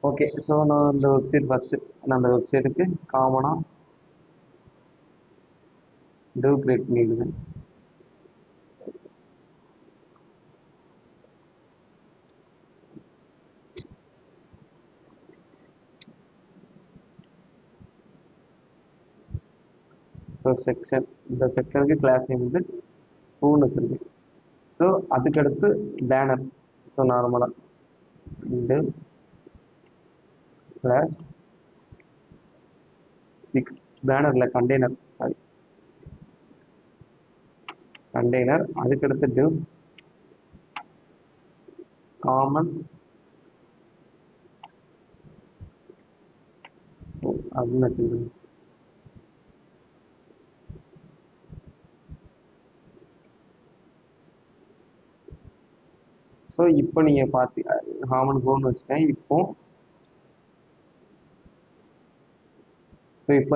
Okay. So நான் இந்த website first நான் அந்த வெப்சைட்டுக்கு காமனாக div கிரியேட் பண்ணிடுவேன். ஸோ செக்ஷன் இந்த செக்ஷனுக்கு கிளாஸ் நேம் வந்து பூன்னு வச்சுருக்கு. ஸோ அதுக்கடுத்து பேனர். ஸோ நார்மலாக div கிளாஸ் சிக் பேனரில் கண்டெய்னர் சாரி கண்டெய்னர். அதுக்கடுத்து div காமன் அப்படின்னு வச்சுருக்கேன். ஸோ இப்போ நீங்கள் பார்த்து காமன் கோன்னு வச்சுட்டேன். இப்போ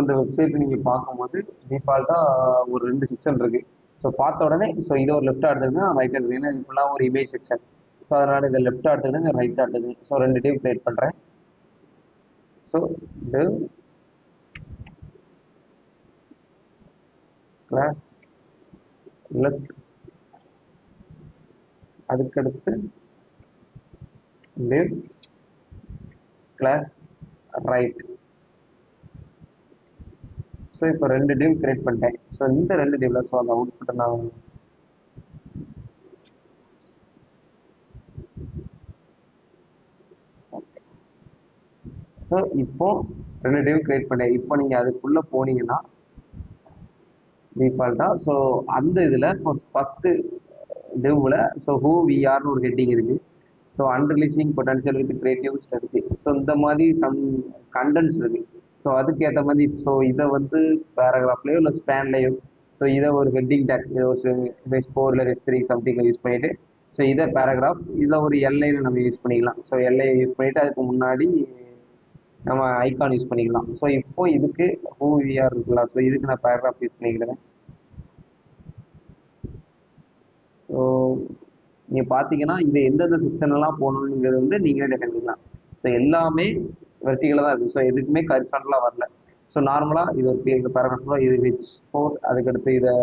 இந்த வெப்சைட் நீங்கள் பார்க்கும்போது டிஃபால்ட்டாக ஒரு 2 செக்ஷன் இருக்குது. ஸோ பார்த்த உடனே இதை ஒரு லெஃப்ட் எடுத்துக்கிட்டு ரைட் எடுத்துக்கணும். ஏன்னா இது ஃபுல்லாக ஒரு இமேஜ் செக்ஷன். ஸோ அதனால் இதை லெஃப்ட் எடுத்துக்கிட்டு ரைட் எடுத்துக்கணும். ஸோ 2 டிவ் கிரியேட் பண்ணுறேன். So div class left. அதுக்கடுத்து div கிளாஸ் ரைட். ஸோ இப்போ 2 டிவ் கிரியேட் பண்ணிட்டேன். ஸோ இந்த 2 டிவ்ல அந்த அவுட்புட்டை நான் ஸோ இப்போ 2 டிவ் கிரியேட் பண்ணேன். இப்போ நீங்கள் அதுக்குள்ளே போனீங்கன்னா டிஃபால்ட்டாக அந்த இதில் ஃபஸ்ட்டு டிவ்வில் ஹூ வி ஆர்னு ஒரு ஹெட்டிங் இருக்குது. அன்ரிலீசிங் பொட்டன்ஷியல் வித் கிரியேட்டிவ் ஸ்ட்ராட்டஜி. இந்த மாதிரி சம் கண்டென்ட்ஸ் இருக்குது. அதுக்கேற்ற மாதிரி இதை வந்து பேராகிராஃப்லேயோ இல்லை ஸ்பேன்லேயோ இதை ஒரு ஹெட்டிங் டேக் REST4 இல்லை REST3 சம்திங்கில் யூஸ் பண்ணிவிட்டு இதை பேராகிராஃப் இதில் ஒரு எல்லையில் நம்ம யூஸ் பண்ணிக்கலாம். எல்லையை யூஸ் பண்ணிவிட்டு அதுக்கு முன்னாடி நம்ம ஐகான் யூஸ் பண்ணிக்கலாம். இப்போ இதுக்கு ஹூ வி ஆர் இருக்குல்ல, இதுக்கு நான் பேராகிராஃப் யூஸ் பண்ணிக்கிறேன். ஸோ நீங்கள் பார்த்தீங்கன்னா இது எந்தெந்த செக்ஷன்லாம் போகணுங்கிறது வந்து நீங்களே டிஃபைன் பண்ணிக்கலாம். எல்லாமே வெர்டிகலாக தான் இருக்குது. எதுக்குமே ஹரிசாண்டலாக வரல. நார்மலாக இது ஒரு பேராகிராஃப், இது H4, அதுக்கடுத்து இதை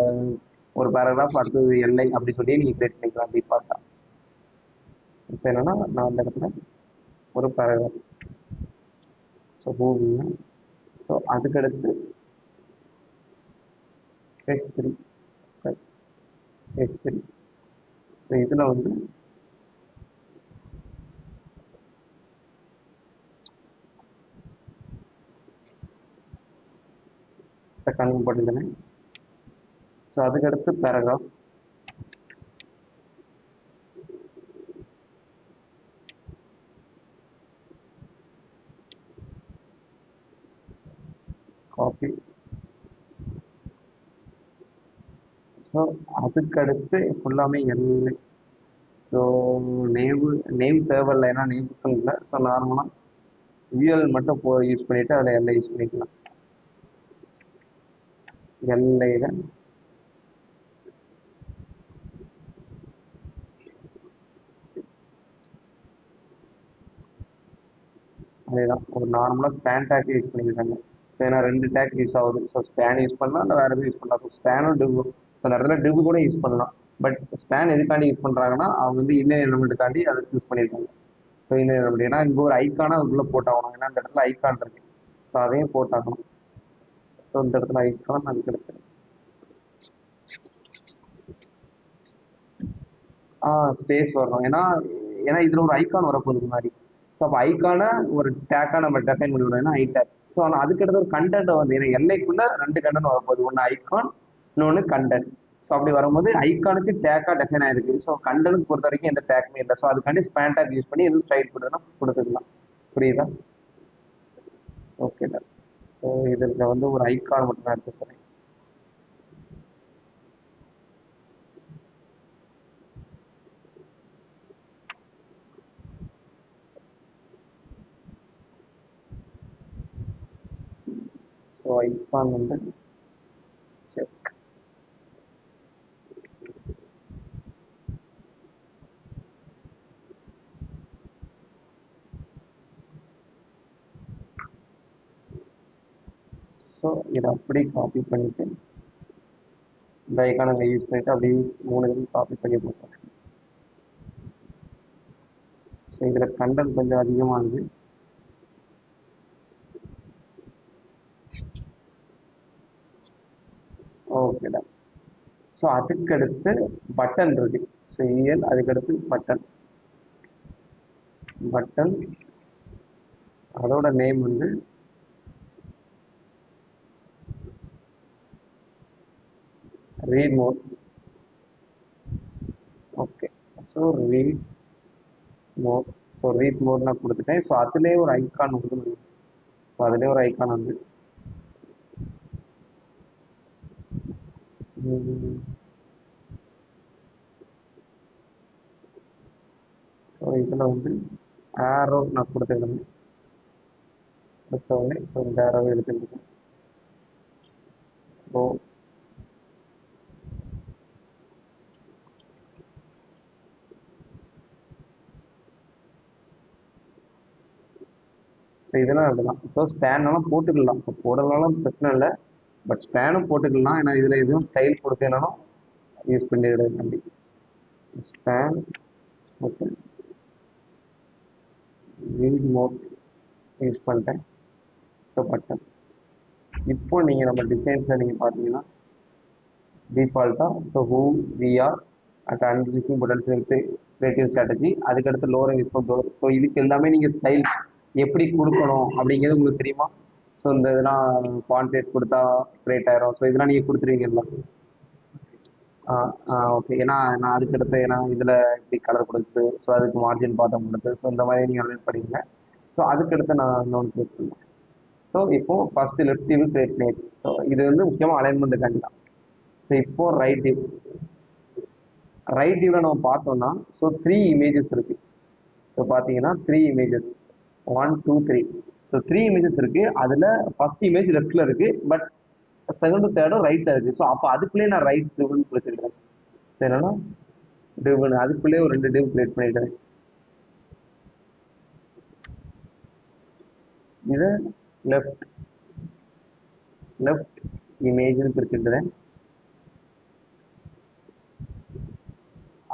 ஒரு பேராகிராஃப், அடுத்தது எல்லை அப்படி சொல்லி நீங்கள் கிரியேட் பண்ணிக்கலாம் டிஃபால்ட்டாக. இப்போ என்னென்னா நான் அந்த இடத்துல ஒரு பேராகிராஃப் ஹூவிங்க. அதுக்கடுத்து S3 சரி S3. இதில் வந்து கன்வெர்ட் பண்ணிட்டேன். அதுக்கடுத்து பேராகிராஃப் காப்பி. அதுக்கடுத்து ஃபுல்லாமே எல்லை. நேம் தேவையில்லை, ஏன்னா நேம் செக்ஷன் இல்லை. நார்மலாக விஎல் மட்டும் யூஸ் பண்ணிவிட்டு அதில் எல்லை யூஸ் பண்ணிக்கலாம். எல்லையில் அதேதான் ஒரு நார்மலாக ஸ்பேன் டேக் யூஸ் பண்ணிக்கிட்டாங்க. ஏன்னா 2 டேக் யூஸ் ஆகுது. ஸ்பேன் யூஸ் பண்ணலாம், இல்லை வேறு எதுவும் யூஸ் பண்ணலாம். ஸ்பேனும் டிவ் நிறைய டிவ் கூட யூஸ் பண்ணலாம். பட் ஸ்பேன் எதுக்காண்டி யூஸ் பண்ணுறாங்கன்னா அவங்க வந்து இன்னர் எலிமெண்ட்டுக்காண்டி அதை யூஸ் பண்ணியிருக்காங்க. இன்னர் எலிமெண்ட் ஏன்னா இங்கே ஒரு ஐக்கானாக அதுக்குள்ளே போட்டாகணும். ஏன்னா இந்த இடத்துல ஐக்கான் இருக்கு. அதையும் போட்டாகணும். இந்த இடத்துல ஐக்கான் அதுக்கடுத்து ஸ்பேஸ் வரணும். ஏன்னா ஏன்னா இதில் ஒரு ஐக்கான் வரப்போகுது முன்னாடி. அப்போ ஐக்கானை ஒரு டேக்காக நம்ம டெஃபைன் பண்ணி விடணும். I take. ஆனால் அதுக்கடுத்து ஒரு கண்டென்ட் வந்து ஏன்னா எல்லைக்குள்ள 2 கண்டென்ட் வரப்போகுது. ஒன்று ஐக்கான், இன்னொன்று கண்டென்ட். அப்படி வரும்போது ஐக்கானுக்கு டேக்காக டெஃபைன் ஆயிருக்கு. கண்டென்ட் பொறுத்த வரைக்கும் எந்த டேக்குமே இல்லை. அதுக்காண்டி ஸ்பேன் டேக் யூஸ் பண்ணி எதுவும் ஸ்டைல் கொடுத்தோன்னா கொடுத்துக்கலாம். புரியுதா? ஓகே தான். இதில் வந்து ஒரு ஐக்கான் மட்டும் தான் எடுத்துக்கிறேன். ஐக்கான் வந்து செக். ஸோ இதை அப்படி காப்பி பண்ணிவிட்டு இந்த ஐக்கானை அங்கே யூஸ் பண்ணிவிட்டு அப்படியே 3 இதையும் காப்பி பண்ணி போட்டோம். ஸோ இதில் கண்டென்ட் கொஞ்சம் அதிகமாகுது. ஓகேடா. ஸோ அதுக்கடுத்து பட்டன் இருக்கு. ஸோ இஎல் அதுக்கடுத்து பட்டன். பட்டன் அதோட நேம் வந்து ரீட் மோர். ஓகே. ஸோ ரீட் மோர். ஸோ ரீட் மோர் நான் கொடுத்துட்டேன். ஸோ அதுலேயே ஒரு ஐக்கான் வந்து ஸோ அதுலேயே ஒரு ஐக்கான் வந்து ஸோ இதில் வந்து ஆரோ நான் கொடுத்துருந்தேன். கொடுத்தவொடனே ஸோ இந்த ஆரோவை எடுத்துக்கிட்டேன். ஸோ ஸோ இதெல்லாம் அப்படிதான். ஸோ ஸ்பேனெல்லாம் போட்டுக்கலாம். ஸோ போடலாம் பிரச்சனை இல்லை. பட் ஸ்பேனும் போட்டுக்கலாம். ஏன்னா இதில் எதுவும் ஸ்டைல் கொடுத்தேனாலும் யூஸ் பண்ணிவிடுங்க. அப்படி span okay read mode use பண்ணிட்டேன். So button. இப்போ நீங்கள் நம்ம டிசைன்ஸை நீங்கள் பார்த்தீங்கன்னா டிஃபால்ட்டாக so who we are at unleashing potential creative strategy, அதுக்கடுத்து லோவர் யூஸ் பண்ணுறோம். ஸோ இதுக்கு எல்லாமே நீங்கள் ஸ்டைல் எப்படி கொடுக்கணும் அப்படிங்கிறது உங்களுக்கு தெரியுமா? ஸோ இந்த இதெல்லாம் ஃபாண்ட் சைஸ் கொடுத்தா கிரியேட் ஆயிரும். ஸோ இதெல்லாம் நீங்கள் கொடுத்துருவீங்கல்ல? ஓகே. ஏன்னா நான் அதுக்கடுத்து ஏன்னா இதில் இப்படி கலர் கொடுக்குது, ஸோ அதுக்கு மார்ஜின் பாட்டம் கொடுத்து, ஸோ இந்த மாதிரி நீங்கள் அலைன் படிங்க. ஸோ அதுக்கடுத்து நான் இன்னொன்று கிரியேட் பண்ணுவேன். ஸோ இப்போது ஃபஸ்ட்டு லெஃப்ட் வியூ கிரியேட் பண்ணியாச்சு. ஸோ இது வந்து முக்கியமாக அலைன்மெண்ட்டுக்காண்டி தான். ஸோ இப்போது ரைட் வியூ. ரைட் வியூவில் நம்ம பார்த்தோம்னா ஸோ 3 இமேஜஸ் இருக்குது. ஸோ பார்த்தீங்கன்னா 3 இமேஜஸ் 1 2 3. ஸோ 3 இமேஜஸ் இருக்குது. அதில் ஃபஸ்ட் இமேஜ் லெஃப்ட்டில் இருக்குது. பட் செகண்டு தேர்டும் ரைட்டில் இருக்குது. ஸோ அப்போ அதுக்குள்ளேயே நான் ரைட் டிவ்னு வச்சுருக்கேன். ஸோ என்னன்னா டிவ்னு அதுக்குள்ளேயே ஒரு 2 டிவ் கிரியேட் பண்ணிட்டேன். இதை லெஃப்ட் லெஃப்ட் இமேஜ்னு பிரிச்சுக்கிறேன்.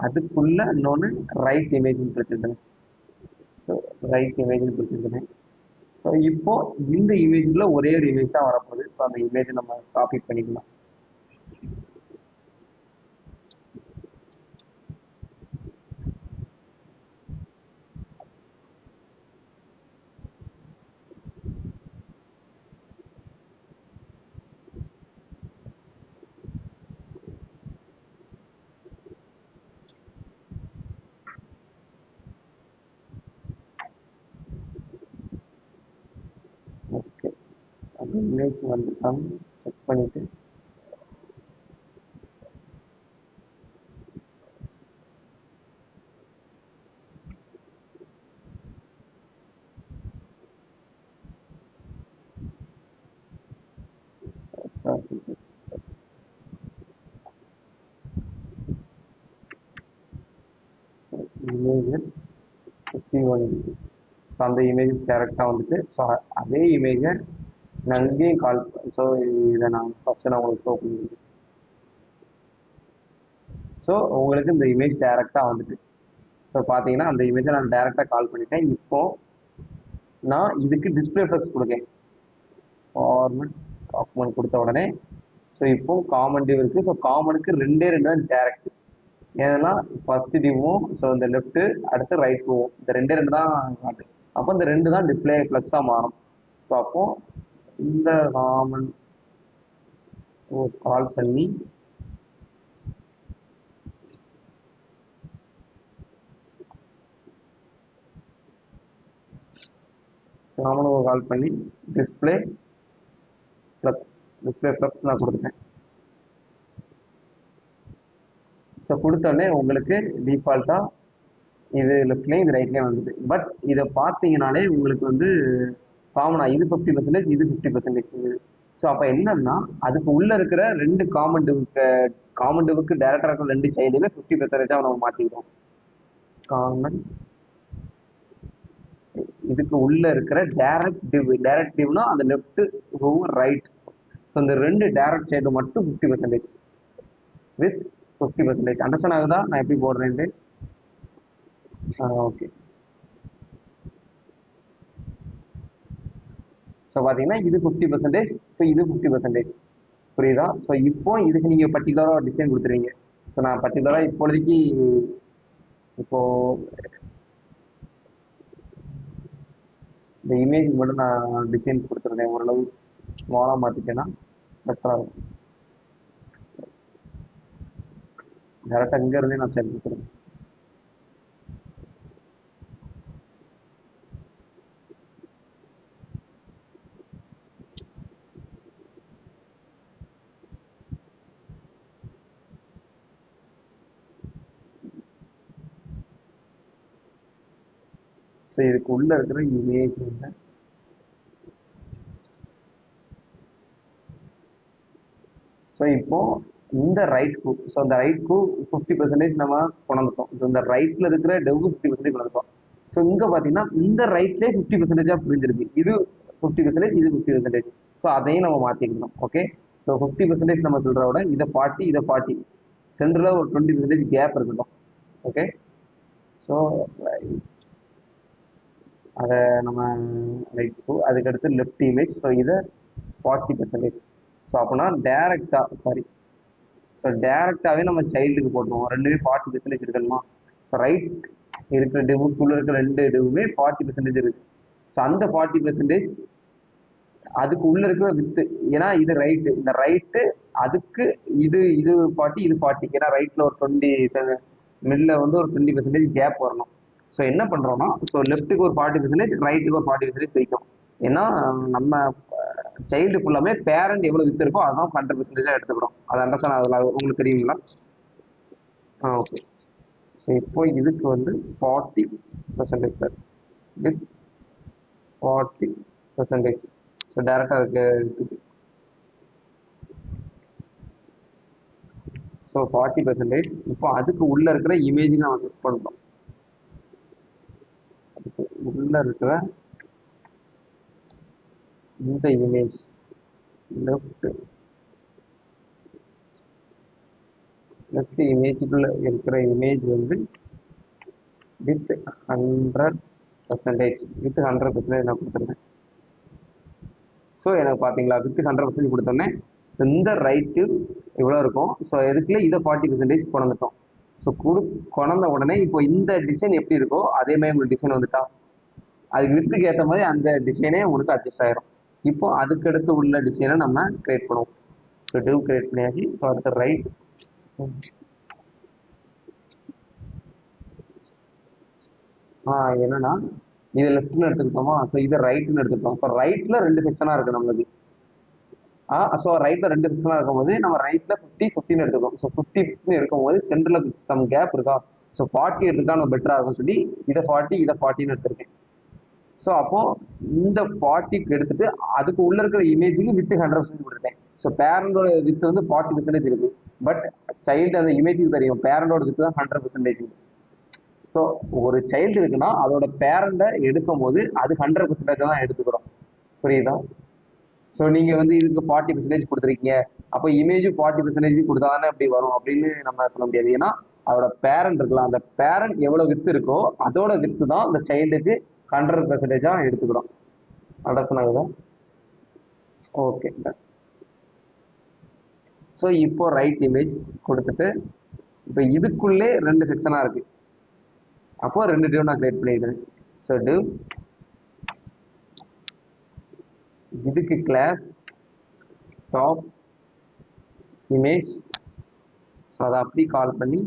அதுக்குள்ள இன்னொன்று ரைட் இமேஜ்னு பிரிச்சுக்கிறேன். ஸோ ரைட் இமேஜ்னு பிரிச்சுக்கிறேன். ஸோ இப்போ இந்த இமேஜுக்குள்ள ஒரே ஒரு இமேஜ் தான் வரப்போகுது. ஸோ அந்த இமேஜை நம்ம காப்பி பண்ணிக்கலாம். ஓகே. அந்த இமேஜ் வந்து செக் பண்ணிட்டு சரி. So images C1. ஸோ அந்த இமேஜஸ் டேரெக்டாக வந்துட்டு ஸோ அதே இமேஜை நான் இங்கேயும் கால் ஸோ இதை நான் ஃபஸ்ட்டு நான் உங்களுக்கு ஷோ பண்ணிக்கிறேன். ஸோ உங்களுக்கு இந்த இமேஜ் டேரெக்டாக வந்துட்டு ஸோ பார்த்தீங்கன்னா அந்த இமேஜை நான் டேரெக்டாக கால் பண்ணிட்டேன். இப்போது நான் இதுக்கு டிஸ்பிளே ஃப்ளெக்ஸ் கொடுக்கேன். ஃபார்மட் டாக்குமெண்ட் கொடுத்த உடனே ஸோ இப்போ காமன் டிவ் இருக்குது. ஸோ காமனுக்கு 2 தான் டேரக்ட். ஏன்னா ஃபர்ஸ்ட் டிவும் ஸோ இந்த லெஃப்ட்டு அடுத்து ரைட் போவோம். இந்த 2 தான் காட்டு. அப்போ இந்த 2 தான் டிஸ்பிளே ஃப்ளெக்ஸாக மாறும். ஸோ அப்போது இந்த காமன் கால் பண்ணி காமன் கால் பண்ணி டிஸ்பிளே ஃப்ளக்ஸ் நான் கொடுத்துட்டேன். ஸோ கொடுத்தோடனே உங்களுக்கு டிஃபால்ட்டாக இது லெஃப்ட்லேயும் இது ரைட்லேயும் வந்துது. பட் இதை பார்த்தீங்கனாலே உங்களுக்கு வந்து காமனாக இது 50%, இது 50%. ஸோ அப்போ என்னன்னா அதுக்கு உள்ளே இருக்கிற 2 காமன் டிவுக்கு டேரக்டாக இருக்கிற 2 சைல்டுமே 50%-ஆக நம்ம மாற்றிக்கிறோம். காமன் இதுக்கு உள்ளே இருக்கிற டேரக்ட் டிவ்னா அந்த லெஃப்ட் ரைட் ஸோ இந்த ரெண்டு டைரக்ட் சைடு மட்டும் 50% வித் 50%. அண்டர்ஸ்டாண்ட் ஆகுதா நான் எப்படி போடுறேன்ட்டு? ஓகே. ஸோ பார்த்தீங்கன்னா இது 50%, ஸோ இது 50%. புரியுதா? ஸோ இப்போ இதுக்கு நீங்கள் பர்டிகுலராக டிசைன் கொடுத்துருவீங்க. ஸோ நான் பர்டிகுலராக இப்போதைக்கு இப்போ இந்த இமேஜுக்கு மட்டும் நான் டிசைன் கொடுத்துருந்தேன், ஓரளவு ஸ்மாலாக மாற்றிட்டேன்னா பெட்டராக இருக்கும். டேரெக்டாக இங்கேருந்தே நான் செட் கொடுத்துருவேன். ஸோ இதுக்கு உள்ள இருக்கிற இமேஜ் வந்து ஸோ இப்போ இந்த ரைட்க்கு, ஸோ இந்த ரைட்க்கு 50% நம்ம கொண்டுட்டோம். இந்த ரைட்ல இருக்கிற டெவ்க்கு 50% கொண்டுட்டோம். ஸோ இங்க பாத்தீங்கன்னா இந்த ரைட்லேயே 50%ஆ புரிஞ்சிருக்கு. இது 50%, இது 50%. ஸோ அதையும் நம்ம மாத்திக்கணும். ஓகே. ஸோ 50% நம்ம சொல்ற விட இதை 40, இதை 40, சென்டர்ல ஒரு 20% கேப் இருக்கட்டும். ஓகே. ஸோ அதை நம்ம ரைட், அதுக்கடுத்து லெஃப்ட் இமேஜ். ஸோ இதை 40%. ஸோ அப்படின்னா டேரக்டா, சாரி, ஸோ டேரக்டாகவே நம்ம சைல்டுக்கு போட்டுருவோம். ரெண்டுமே 40% இருக்கணுமா? ஸோ ரைட் இருக்கிற டெவுக்குள்ள இருக்கிற ரெண்டு டெவுமே 40% இருக்கு. ஸோ அந்த 40% அதுக்கு உள்ள இருக்கிற வித்து, ஏன்னா இது ரைட்டு, இந்த ரைட்டு அதுக்கு இது 40, இது 40, ஏன்னா ரைட்ல ஒரு 20 மில்ல வந்து ஒரு 20% கேப் வரணும். ஸோ என்ன பண்றோம்னா, ஸோ லெஃப்ட்டுக்கு ஒரு 40%, ரைட்டுக்கு ஒரு 40% பிரிக்கும். ஏன்னா நம்ம சைல்டு ஃபுல்லாமே பேரண்ட் எவ்வளவு வித்து இருக்கோ அதான் 100% எடுத்துக்கிறோம். அது அண்டர்ஸ்டாண்ட் ஆகுதுல? உங்களுக்கு தெரியுங்களா? ஓகே. ஸோ இப்போ இதுக்கு வந்து 40% சார், வித் 40%. ஸோ டேரெக்டாக அதுக்கு ஸோ 40%. இப்போ அதுக்கு உள்ள இருக்கிற இமேஜுக்கு நம்ம செட் பண்ணுறோம். அதுக்கு உள்ள இருக்கிற இந்த இமேஜ் லெஃப்ட் இமேஜுக்குள்ள இருக்கிற இமேஜ் வந்து வித் 100%, வித் 100% நான் கொடுத்துருந்தேன். ஸோ எனக்கு பார்த்தீங்களா, வித் 100% கொடுத்தோன்னே ஸோ இந்த ரைட்டு இவ்வளோ இருக்கும். ஸோ எதுக்குள்ள இதை 40% கொண்டுட்டோம். ஸோ கொண்ட உடனே இப்போ இந்த டிசைன் எப்படி இருக்கோ அதே மாதிரி உங்களுக்கு டிசைன் வந்துட்டா, அதுக்கு வித்துக்கு ஏற்ற மாதிரி அந்த டிசைனே உங்களுக்கு அட்ஜஸ்ட் ஆயிரும். இப்போ அதுக்கடுத்து உள்ள டிசைனை நம்ம கிரியேட் பண்ணுவோம். ஸோ டிவ் கிரியேட் பண்ணியாச்சு. ஸோ அடுத்த ரைட், என்னன்னா இது லெஃப்ட்னு எடுத்துக்கிட்டோமா, ஸோ இதை ரைட்னு எடுத்துக்கிட்டோம். ஸோ ரைட்ல ரெண்டு செக்ஷனா இருக்கு நம்மளுக்கு. ஸோ ரைட்ல ரெண்டு செக்ஷனா இருக்கும்போது நம்ம ரைட்ல 50-50 எடுத்துக்கோம். ஸோ 50-50 இருக்கும்போது சென்டர்ல சம் கேப் இருக்கா, ஸோ 40 எடுத்துட்டா நம்ம பெட்டரா இருக்கும் சொல்லி இதை 40, இதை 40ன்னு எடுத்திருக்கேன். ஸோ அப்போ இந்த 40க்கு எடுத்துட்டு அதுக்கு உள்ள இருக்கிற இமேஜுக்கு வித் 100% கொடுத்துட்டேன். ஸோ பேரண்டோட வித் வந்து 40% இருக்கு. பட் சைல்டு அந்த இமேஜுக்கு தெரியும் பேரண்டோட வித் தான் 100%. ஸோ ஒரு சைல்டு இருக்குன்னா அதோட பேரண்டை எடுக்கும் போது அது 100% தான் எடுத்துக்கிறோம். புரியுதா? ஸோ நீங்க வந்து இதுக்கு 40% கொடுத்துருக்கீங்க, அப்போ இமேஜ் 40% கொடுத்தா தானே அப்படி வரும் அப்படின்னு நம்ம சொல்ல முடியாது. ஏன்னா அதோட பேரண்ட் இருக்கலாம், அந்த பேரண்ட் எவ்வளவு வித்து இருக்கோ அதோட வித்து தான் அந்த சைல்டுக்கு 100%-ஆ எடுத்துக்கிறோம். அண்டர்ஸ்டாண்ட் ஆகுதா? ஓகே. ஸோ இப்போ ரைட் இமேஜ் கொடுத்துட்டு இப்போ இதுக்குள்ளே ரெண்டு செக்ஷனா இருக்கு. அப்போ ரெண்டு டிவ் நான் கிரியேட் பண்ணிடுறேன். ஸோ டிவ் இதுக்கு கிளாஸ் டாப் இமேஜ், ஸோ அதை அப்படி கால் பண்ணி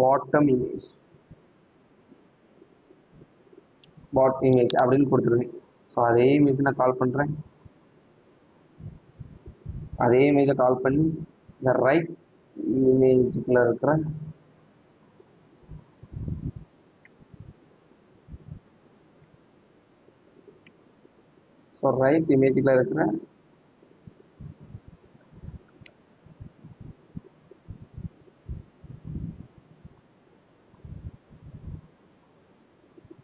பாட்டம் இமேஜ் அப்படின்னு கொடுத்துருங்க. ஸோ அதே இமேஜ் நான் கால் பண்றேன். அதே இமேஜை கால் பண்ணி இந்த ரைட் இமேஜுக்குள்ள இருக்கிற ஸோ ரைட் இமேஜுக்குள்ள இருக்கிற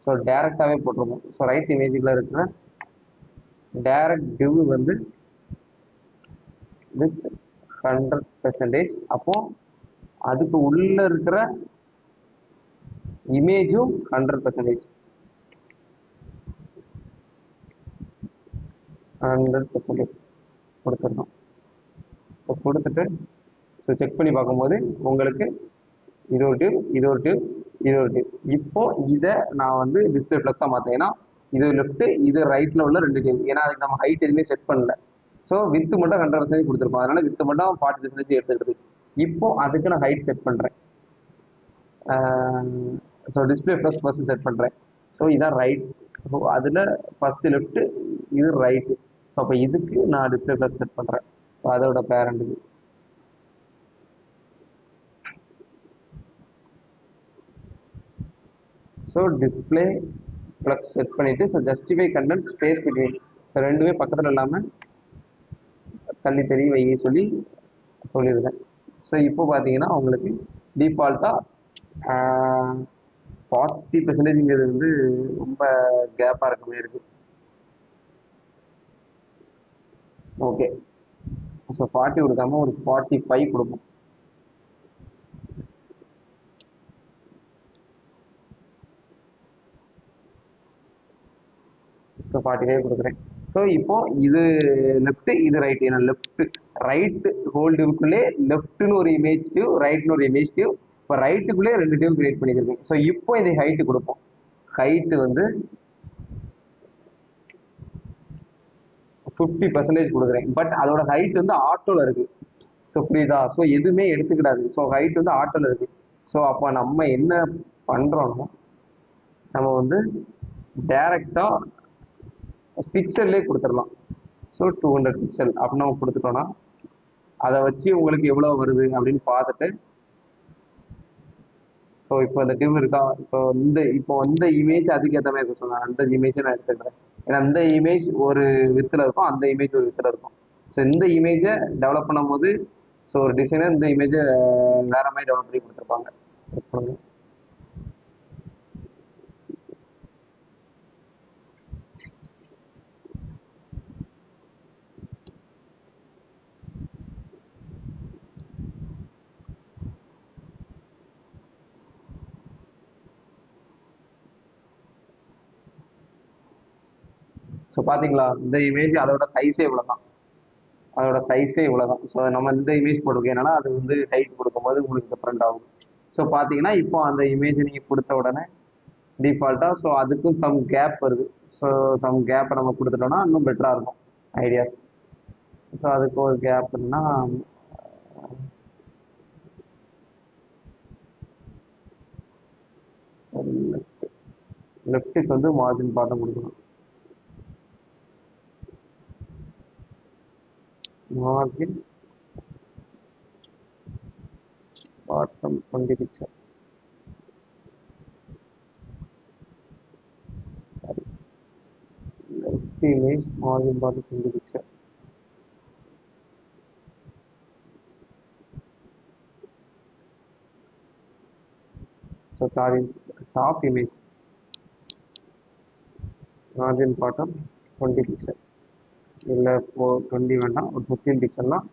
ஸோ டேரெக்டாகவே போட்டிருக்கோம். ஸோ ரைட் இமேஜுக்குள்ள இருக்கிற டேரக்ட் டிவ் வந்து வித் 100%. அப்போ அதுக்கு உள்ள இருக்கிற இமேஜும் 100%. 100% கொடுத்துடணும். ஸோ கொடுத்துட்டு ஸோ செக் பண்ணி பார்க்கும்போது உங்களுக்கு இது ஒரு டியூப், இது ஒரு டியூப், இது ஒரு டியூப். இப்போ இதை நான் வந்து டிஸ்பிளே ஃப்ளக்ஸாக மாற்றேன்னா இது லெஃப்ட், இது ரைட்டில் உள்ள ரெண்டு டியூப். ஏன்னா அதுக்கு நம்ம ஹைட் எதுவுமே செட் பண்ணல. ஸோ வித்து மட்டும் 100% கொடுத்துருப்போம். அதனால வித்து மட்டும் 40% எடுத்துக்கிடுது. இப்போ அதுக்கு நான் ஹைட் செட் பண்ணுறேன். So display flux first set பண்ணுறேன். ஸோ இதான் ரைட். ஸோ அதில் ஃபர்ஸ்ட் லெஃப்ட், இது ரைட்டு. ஸோ அப்போ இதுக்கு நான் டிஸ்பிளே ஃப்ளக்ஸ் செட் பண்ணுறேன். ஸோ அதோட பேரண்ட்டுக்கு ஸோ டிஸ்பிளே ஃப்ளக்ஸ் செட் பண்ணிவிட்டு so justify content space between. So ரெண்டுமே பக்கத்தில் இல்லாமல் தள்ளி தெரிய வைக்க சொல்லி சொல்லியிருக்கேன். ஸோ இப்போ பார்த்தீங்கன்னா உங்களுக்கு டிஃபால்ட்டாக 40%ங்கிறது வந்து ரொம்ப கேப்பாக இருக்க மாதிரி இருக்குது. ஓகே, ஸோ 40 கொடுக்காம ஒரு 45 கொடுப்போம். ஸோ 45 கொடுக்குறேன். ஸோ இப்போ இது லெஃப்ட், இது ரைட். ஏன்னா லெஃப்ட் ரைட் ஹோல்டுக்குள்ளே லெஃப்ட்னு ஒரு இமேஜ் டியூ, ரைட்னு ஒரு இமேஜ் டியூ. இப்போ ரைட்டுக்குள்ளே ரெண்டு டியூ கிரியேட் பண்ணியிருக்கேன். ஸோ இப்போ இதை ஹைட்டு கொடுப்போம். ஹைட்டு வந்து 50% கொடுக்குறேன். பட் அதோட ஹைட் வந்து ஆட்டோவில் இருக்குது. ஸோ புரியுதா? ஸோ எதுவுமே எடுத்துக்கிடாது. ஸோ ஹைட் வந்து ஆட்டோவில் இருக்குது. ஸோ அப்போ நம்ம என்ன பண்ணுறோம்னா நம்ம வந்து டைரெக்டாக பிக்சல்லே கொடுத்துடலாம். ஸோ 200 பிக்சல் அப்படின்னு நம்ம கொடுத்துட்டோம்னா அதை வச்சு உங்களுக்கு எவ்வளோ வருது அப்படின்னு பார்த்துட்டு ஸோ இப்போ இந்த டியூப் இருக்கா. ஸோ இப்போ இந்த இமேஜ் அதுக்கேற்ற மாதிரி இருக்கும். சொன்னாங்க அந்த இமேஜை நான் எடுத்துக்கிறேன். ஏன்னா இந்த இமேஜ் ஒரு வித்தில் இருக்கும், அந்த இமேஜ் ஒரு வித்தில் இருக்கும். ஸோ இந்த இமேஜை டெவலப் பண்ணும்போது ஸோ ஒரு டிசைனர் இந்த இமேஜை வேற மாதிரி டெவலப் பண்ணி கொடுத்துருப்பாங்க. ஸோ பார்த்தீங்களா, இந்த இமேஜ் அதோட சைஸே இவ்வளோ தான். அதோட சைஸே இவ்வளோ தான். ஸோ நம்ம இந்த இமேஜ் போட்டிருக்கேன்னா அது வந்து ஹைட் கொடுக்கும்போது உங்களுக்கு டிஃப்ரெண்ட் ஆகும். ஸோ பார்த்தீங்கன்னா இப்போ அந்த இமேஜ் நீங்கள் கொடுத்த உடனே டிஃபால்ட்டாக ஸோ அதுக்கும் சம் கேப் வருது. ஸோ சம் கேப்பை நம்ம கொடுத்துட்டோம்னா இன்னும் பெட்டராக இருக்கும் ஐடியாஸ். ஸோ அதுக்கு ஒரு கேப்னா சரி, லெஃப்ட்டுக்கு வந்து மார்ஜின் பாட்டம் கொடுக்கணும். Margin bottom 20 pixel. சரி, left image margin bottom 20 pixel. So top image margin bottom 20 pixel. இல்லை 20 வேண்டாம், ஒரு 15 பிக்சல்னால்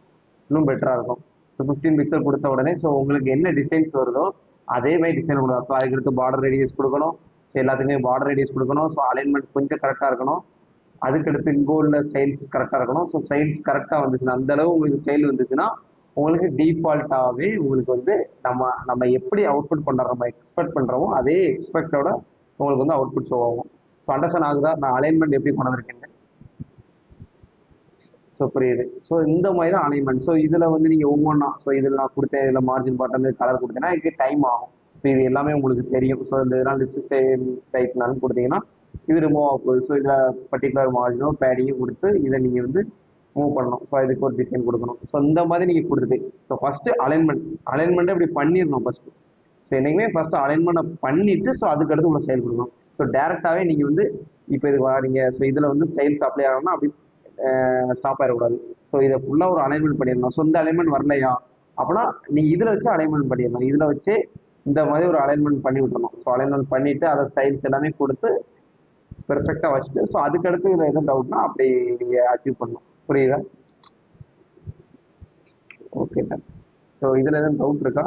இன்னும் பெட்டராக இருக்கும். ஸோ 15 பிக்சல் கொடுத்த உடனே ஸோ உங்களுக்கு என்ன டிசைன்ஸ் வருதோ அதே மாதிரி டிசைன் கொடுக்கலாம். ஸோ அதுக்கடுத்து பார்டர் ரேடியஸ் கொடுக்கணும். ஸோ எல்லாத்துக்குமே பார்டர் ரேடியஸ் கொடுக்கணும். ஸோ அலைன்மெண்ட் கொஞ்சம் கரெக்டாக இருக்கணும். அதுக்கடுத்து இங்கே உள்ள ஸ்டைல்ஸ் கரெக்டாக இருக்கணும். ஸோ ஸ்டைல்ஸ் கரெக்டாக வந்துச்சுன்னா அந்தளவு உங்களுக்கு ஸ்டைல் வந்துச்சுன்னா உங்களுக்கு டிஃபால்ட்டாகவே உங்களுக்கு வந்து நம்ம எப்படி அவுட்புட் பண்ணுறோம், நம்ம எக்ஸ்பெக்ட் பண்ணுறோமோ அதே எக்ஸ்பெக்டோட உங்களுக்கு வந்து அவுட்புட் ஷோ ஆகும். ஸோ அண்டர்ஸ்டாண்ட் ஆகுதா நான் அலைன்மெண்ட் எப்படி கொண்டு வந்திருக்கேன்? ஸோ புரியுது. ஸோ இந்த மாதிரி தான் அலைன்மெண்ட். ஸோ இதில் வந்து நீங்கள் ஒவ்வொன்றா ஸோ இதில் நான் கொடுத்தேன், இதில் மார்ஜின் பாட்டம் கலர் கொடுத்தேன்னா இதுக்கு டைம் ஆகும். ஸோ இது எல்லாமே உங்களுக்கு தெரியும். ஸோ இந்த இதெல்லாம் லிஸ்ட் ஸ்டைல் டைப்னாலும் கொடுத்தீங்கன்னா இது ரிமூவ் ஆக போகுது. ஸோ இதில் பர்டிகுலர் மார்ஜினோ பேடிங்கும் கொடுத்து இதை நீங்கள் வந்து மூவ் பண்ணணும். ஸோ இதுக்கு ஒரு டிசைன் கொடுக்கணும். ஸோ இந்த மாதிரி நீங்கள் கொடுத்துட்டு ஸோ ஃபஸ்ட்டு அலைன்மெண்ட்டை இப்படி பண்ணிடணும் ஃபஸ்ட்டு. ஸோ என்றைக்குமே ஃபஸ்ட்டு அலைன்மெண்ட்டை பண்ணிவிட்டு ஸோ அதுக்கடுத்து உள்ள ஸ்டைல் கொடுக்கணும். ஸோ டேரெக்டாகவே நீங்கள் வந்து இப்போ இது வாரீங்க. ஸோ இதில் வந்து ஸ்டைல்ஸ் அப்ளை ஆகணும்னா அப்படி ஸ்டாப் ஆகிடக்கூடாது. ஸோ இதை ஃபுல்லாக ஒரு அலைன்மெண்ட் பண்ணிடணும். ஸோ இந்த அலைன்மெண்ட் வரலையா அப்படின்னா நீங்கள் இதில் வச்சு அலைன்மெண்ட் பண்ணிடணும். இதில் வச்சு இந்த மாதிரி ஒரு அலைன்மெண்ட் பண்ணி விட்டுறணும். ஸோ அலைன்மெண்ட் பண்ணிவிட்டு அதை ஸ்டைல்ஸ் எல்லாமே கொடுத்து பெர்ஃபெக்டாக வச்சுட்டு ஸோ அதுக்கடுத்து இதில் எதுவும் டவுட்னா அப்படி நீங்கள் அச்சீவ் பண்ணணும். புரியுதா? Okay done. ஸோ இதில் எதுவும் டவுட் இருக்கா?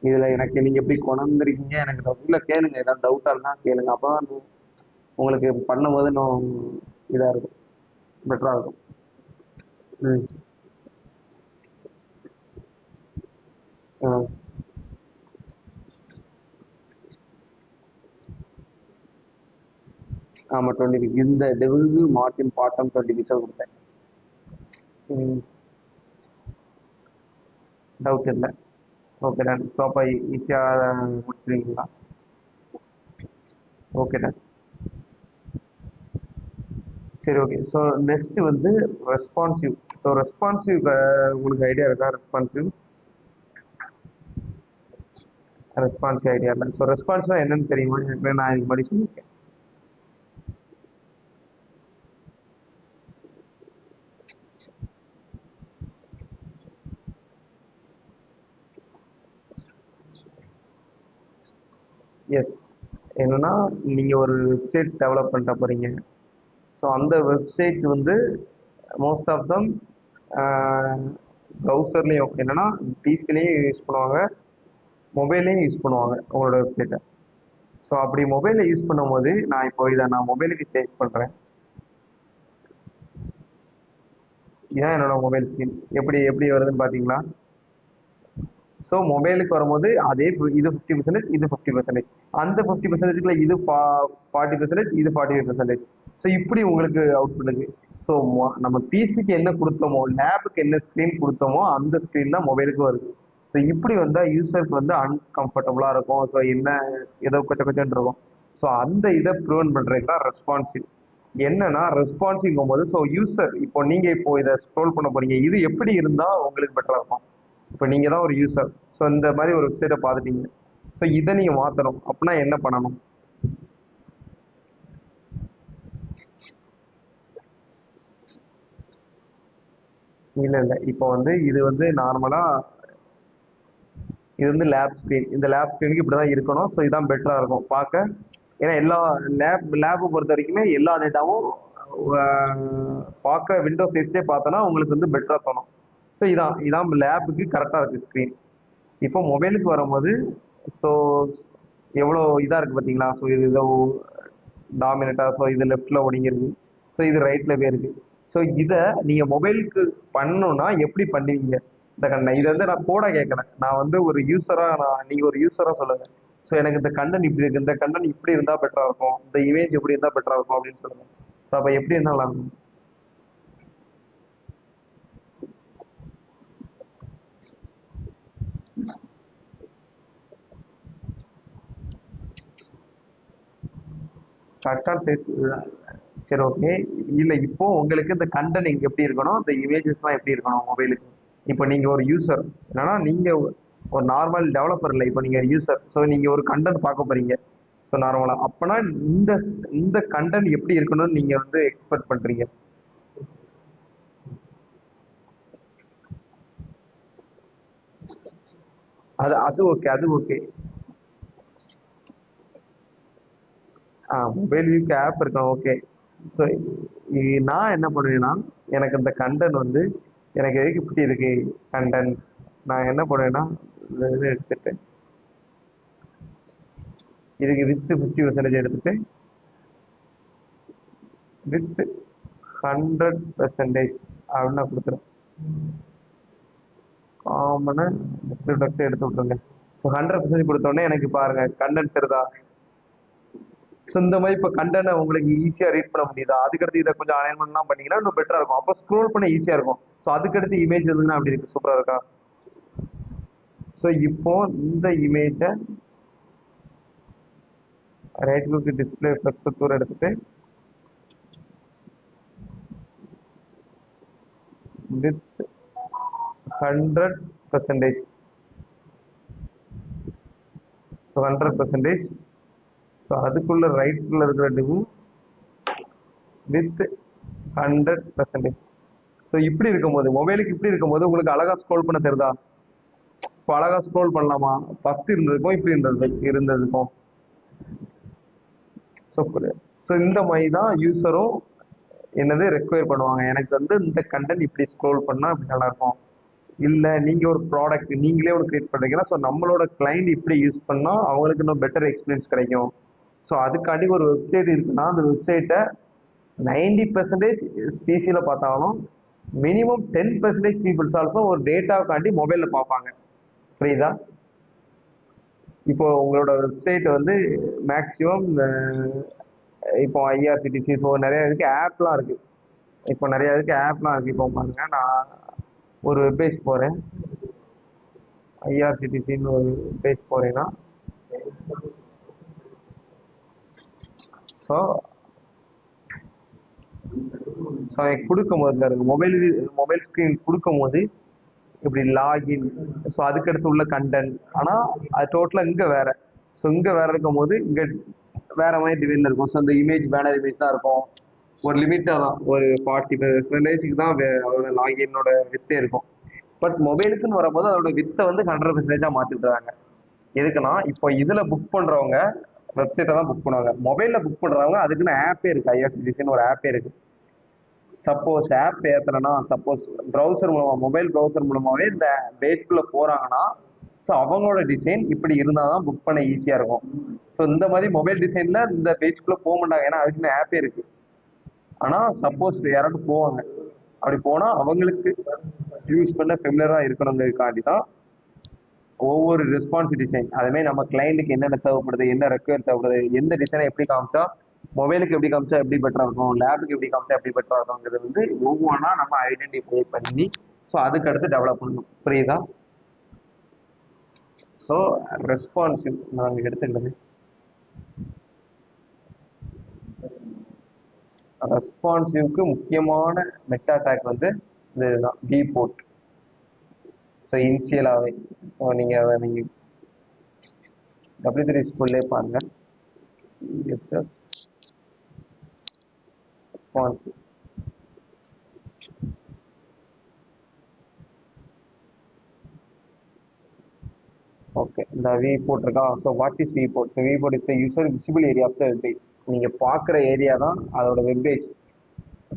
இதில் எனக்கு நீங்கள் எப்படி கொண்டிருக்கீங்க எனக்கு டவுட் இல்லை, கேளுங்க. ஏதாவது டவுட்டாக இருந்தால் கேளுங்க. அப்போ தான் உங்களுக்கு பண்ணும்போது இன்னும் இதாக இருக்கும், பெட்டராக இருக்கும். ம். ஆ. ஆமாம், 20 பிக்ஸ். இந்த டெவிலுக்கு மார்ஜின் பாட்டம் 20 பிக்ஸாக கொடுத்தேன். ம். டவுட் இல்லை. Okay done. ஸோ அப்போ ஈஸியாக முடிச்சிருவீங்களா? Okay done. சரி, ஓகே. ஸோ நெக்ஸ்ட் வந்து ரெஸ்பான்சிவ். ஸோ ரெஸ்பான்சிவ் உங்களுக்கு ஐடியா இருக்கா? ரெஸ்பான்சிவ் ரெஸ்பான்சிவ் ஐடியா இல்லை. ஸோ ரெஸ்பான்சிவ் என்னன்னு தெரியுமா? எனக்கு நான் இதுக்கு முன்னாடி சொல்லியிருக்கேன். எஸ். என்னன்னா, நீங்கள் ஒரு வெப்சைட் டெவலப் பண்ணிட்ட போறீங்க. ஸோ அந்த வெப்சைட் வந்து மோஸ்ட் ஆஃப் தம் ப்ரௌசர்லேயும் என்னன்னா பிசிலையும் யூஸ் பண்ணுவாங்க, மொபைல்லையும் யூஸ் பண்ணுவாங்க உங்களோட வெப்சைட்டை. ஸோ அப்படி மொபைலில் யூஸ் பண்ணும்போது நான் மொபைலுக்கு சேவ் பண்ணுறேன். இதான் என்னோட மொபைல் ஸ்க்ரீன். எப்படி எப்படி வருதுன்னு பார்த்தீங்களா? ஸோ மொபைலுக்கு வரும்போது அதே இது 50%, இது 50%. அந்த 50%க்குள்ள இது 40%, இது 45%. ஸோ இப்படி உங்களுக்கு அவுட்புட் இருக்கு. ஸோ நம்ம பிசிக்கு என்ன கொடுத்தோமோ, லேபுக்கு என்ன ஸ்க்ரீன் கொடுத்தோமோ அந்த ஸ்க்ரீன் தான் மொபைலுக்கு வருது. ஸோ இப்படி வந்தால் யூசருக்கு வந்து அன்கம்ஃபர்டபுளாக இருக்கும். ஸோ என்ன ஏதோ கொச்ச கொச்சன்னு இருக்கும். ஸோ அந்த இதை ப்ரிவென்ட் பண்ணுறதுக்கு தான் ரெஸ்பான்சிவ். என்னன்னா ரெஸ்பான்சிவ்ங்கும் போது, ஸோ யூசர் இப்போ நீங்கள் இப்போ இதை ஸ்க்ரோல் பண்ண போறீங்க, இது எப்படி இருந்தால் உங்களுக்கு பெட்டராக இருக்கும்? இப்போ நீங்கள் தான் ஒரு யூசர். ஸோ இந்த மாதிரி ஒரு வெப்சைட்டை பார்த்துட்டீங்க. ஸோ இதை நீங்கள் மாற்றணும் அப்படின்னா என்ன பண்ணணும்? இல்லை இல்லை, இப்போ வந்து இது வந்து நார்மலாக இது வந்து லேப் ஸ்க்ரீன். இந்த லேப் ஸ்க்ரீனுக்கு இப்படி தான் இருக்கணும். ஸோ இதான் பெட்டராக இருக்கும் பார்க்க. ஏன்னா எல்லா லேபை பொறுத்த வரைக்குமே எல்லா டேட்டாவும் பார்க்க விண்டோ சைஸ்டே பார்த்தோன்னா உங்களுக்கு வந்து பெட்டராக தோணும். ஸோ இதான் லேபுக்கு கரெக்டாக இருக்குது ஸ்க்ரீன். இப்போ மொபைலுக்கு வரும்போது, ஸோ எவ்வளோ இதாக இருக்குது பார்த்தீங்களா? ஸோ இது ஏதோ டாமினேட்டாக, ஸோ இது லெஃப்டில் ஒடுங்கிருக்கு, ஸோ இது ரைட்டில் போயிருக்கு. ஸோ இதை நீங்கள் மொபைலுக்கு பண்ணணும்னா எப்படி பண்ணுவீங்க? இந்த இதை வந்து நான் கோடாக கேட்கல, நான் வந்து ஒரு யூஸராக, நீங்கள் ஒரு யூஸராக சொல்லுங்கள். ஸோ எனக்கு இந்த கண்டென்ட் இப்படி இருக்கு, இந்த கண்டென்ட் இப்படி இருந்தால் பெட்டராக இருக்கும், இந்த இமேஜ் எப்படி இருந்தால் பெட்டராக இருக்கும் அப்படின்னு சொல்லுங்கள். ஸோ அப்போ எப்படி இருந்தால் நல்லா இருக்கும்? கரெக்டான சைஸ். சரி, ஓகே. இல்லை, இப்போ உங்களுக்கு இந்த கண்டென்ட் எப்படி இருக்கணும், இந்த இமேஜஸ்லாம் எப்படி இருக்கணும் மொபைலுக்கு? இப்போ நீங்கள் ஒரு யூசர், என்னன்னா நீங்கள் ஒரு நார்மல் டெவலப்பர் இல்லை, இப்போ நீங்கள் யூசர். ஸோ நீங்கள் ஒரு கண்டென்ட் பார்க்க போறீங்க. ஸோ நார்மலாக அப்போனா இந்த இந்த கண்டென்ட் எப்படி இருக்கணும்னு நீங்கள் வந்து எக்ஸ்பெக்ட் பண்ணுறீங்க? அது அது ஓகே, அது ஓகே. மொபைல் வியூக்கு ஆப் இருக்கணும், ஓகே. ஸோ நான் என்ன பண்ணுவேன்னா, எனக்கு இந்த கண்டென்ட் வந்து எனக்கு எதுக்கு இப்படி இருக்கு கண்டென்ட், நான் என்ன பண்ணுவேன்னா இந்த இது எடுத்துட்டு இதுக்கு வித் 50% எடுத்துட்டு வித் 100% அப்படின்னு நான் கொடுத்துருவேன். காமனை டிஸ்கிரிப்டர்ஸை எடுத்து விட்ருங்க. ஸோ 100% கொடுத்தோடனே எனக்கு பாருங்க கண்டென்ட் தெரியுதா? ஸோ இந்த மாதிரி இப்போ கண்டென்ட் உங்களுக்கு ஈஸியாக ரீட் பண்ண முடியுதா? அதுக்கடுத்து இதை கொஞ்சம் அலைன்மெண்ட்லாம் பண்ணீங்கன்னா இன்னும் பெட்டராக இருக்கும். அப்போ ஸ்க்ரோல் பண்ண ஈஸியாக இருக்கும். ஸோ அதுக்கடுத்து இமேஜ் எதுனா அப்படி இருக்கு, சூப்பராக இருக்கா? ஸோ இப்போ இந்த இமேஜை right click display flex tour எடுத்துட்டு வித் 100%. ஸோ 100%. ஸோ அதுக்குள்ள ரைட்ல இருக்கிற டிவும் வித் 100%. ஸோ இப்படி இருக்கும்போது மொபைலுக்கு இப்படி இருக்கும்போது உங்களுக்கு அழகா ஸ்க்ரோல் பண்ண தெரியுதா? இப்போ அழகா ஸ்க்ரோல் பண்ணலாமா? ஃபர்ஸ்ட் இருந்ததுக்கும் இப்படி இருந்ததுக்கும் ஸோ ஸோ இந்த மாதிரி தான் யூஸரும் என்னது ரெக்வயர் பண்ணுவாங்க. எனக்கு வந்து இந்த கண்டென்ட் இப்படி ஸ்க்ரோல் பண்ணா இப்படி நல்லா இருக்கும். இல்லை நீங்கள் ஒரு ப்ராடக்ட் நீங்களே ஒரு கிரியேட் பண்ணுறீங்கன்னா, ஸோ நம்மளோட கிளைண்ட் இப்படி யூஸ் பண்ணால் அவங்களுக்கு இன்னும் பெட்டர் எக்ஸ்பீரியன்ஸ் கிடைக்கும். ஸோ அதுக்காண்டி ஒரு வெப்சைட் இருக்குன்னா அந்த வெப்சைட்டை 90% ஸ்பீசியில் பார்த்தாலும் மினிமம் 10% பீப்புள்ஸ் ஆல்சோ ஒரு டேட்டாவுக்காண்டி மொபைலில் பார்ப்பாங்க. புரியுதா? இப்போ உங்களோட வெப்சைட் வந்து மேக்ஸிமம் இப்போ ஐஆர்சிடிசி, ஸோ நிறைய இதுக்கு ஆப்லாம் இருக்குது. இப்போ நிறைய இதுக்கு ஆப்லாம் இருக்குது. இப்போ பாருங்க, நான் ஒரு வெப்பேஜ் போகிறேன். ஐஆர்சிடிசின்னு ஒரு பேஜ் போகிறேன்னா, ஸோ ஸோ எனக்கு கொடுக்கும் போது இருக்கு மொபைல் ஸ்க்ரீன் கொடுக்கும் போது இப்படி லாகின், ஸோ அதுக்கடுத்து உள்ள கண்டென்ட், ஆனால் அது டோட்டலாக இங்கே வேற. ஸோ இங்கே வேற இருக்கும் போது இங்கே வேற மாதிரி டிவைனில் இருக்கும். ஸோ இந்த இமேஜ் பேனர் இமேஜ் தான் இருக்கும். ஒரு லிமிட்டாக தான், ஒரு 40% தான் அதோட லாகினோட வித்தே இருக்கும். பட் மொபைலுக்குன்னு வரும்போது அதோட வித்தை வந்து 100% மாற்றிட்டுறாங்க. எதுக்குன்னா இப்போ இதில் புக் பண்ணுறவங்க வெப்சைட்டை தான் புக் பண்ணுவாங்க. மொபைலில் புக் பண்ணுறவங்க அதுக்குன்னு ஆப்பே இருக்குது. ஐஆர்சிடிசின்னு ஒரு ஆப்பே இருக்குது. சப்போஸ் ஆப் ஏற்றலைன்னா, சப்போஸ் ப்ரௌசர் மூலமாக மொபைல் ப்ரௌசர் மூலமாகவே இந்த பேஜ்குள்ளே போகிறாங்கன்னா, ஸோ அவங்களோட டிசைன் இப்படி இருந்தால் தான் புக் பண்ண ஈஸியாக இருக்கும். ஸோ இந்த மாதிரி மொபைல் டிசைனில் இந்த பேஜ்குள்ளே போக மாட்டாங்க, ஏன்னா அதுக்குன்னு ஆப்பே இருக்குது. ஆனால் சப்போஸ் யாராட்டும் போவாங்க, அப்படி போனால் அவங்களுக்கு யூஸ் பண்ண ஃபெமிலராக இருக்கணுங்கிறதுக்காண்டி தான் ஒவ்வொரு ரெஸ்பான்ஸ் டிசைன். அதுமாதிரி நம்ம கிளைண்ட்டுக்கு என்னென்ன தேவைப்படுது, என்ன ரெக்வயர் தேவைப்படுது, எந்த டிசைனை எப்படி காமிச்சா மொபைலுக்கு எப்படி காமிச்சா எப்படி பெட்டராக இருக்கும், லேபுக்கு எப்படி காமிச்சா எப்படி பெட்டராக இருக்கும்ங்கிறது வந்து ஒவ்வொன்றா நம்ம ஐடென்டிஃபை பண்ணி ஸோ அதுக்கு அடுத்து டெவலப் பண்ணணும். புரியுதா? ஸோ ரெஸ்பான்சிவ் நாங்கள் எடுத்துக்கிட்டது. ரெஸ்பான்சிவ்க்கு முக்கியமான மெட்டா டேக் வந்து இதுதான், வி போர்ட். ஸோ இனிஷியலாகவே ஸோ நீங்கள் W3 ஸ்கூல்லே பாருங்கள், CSS ரெஸ்பான்சிவ். ஓகே, இந்த வி போர்ட் இருக்கா? So what is viewport? So viewport is the user visible area of the webpage. நீங்கள் பார்க்குற ஏரியா தான் அதோட வெப்பேஜ்.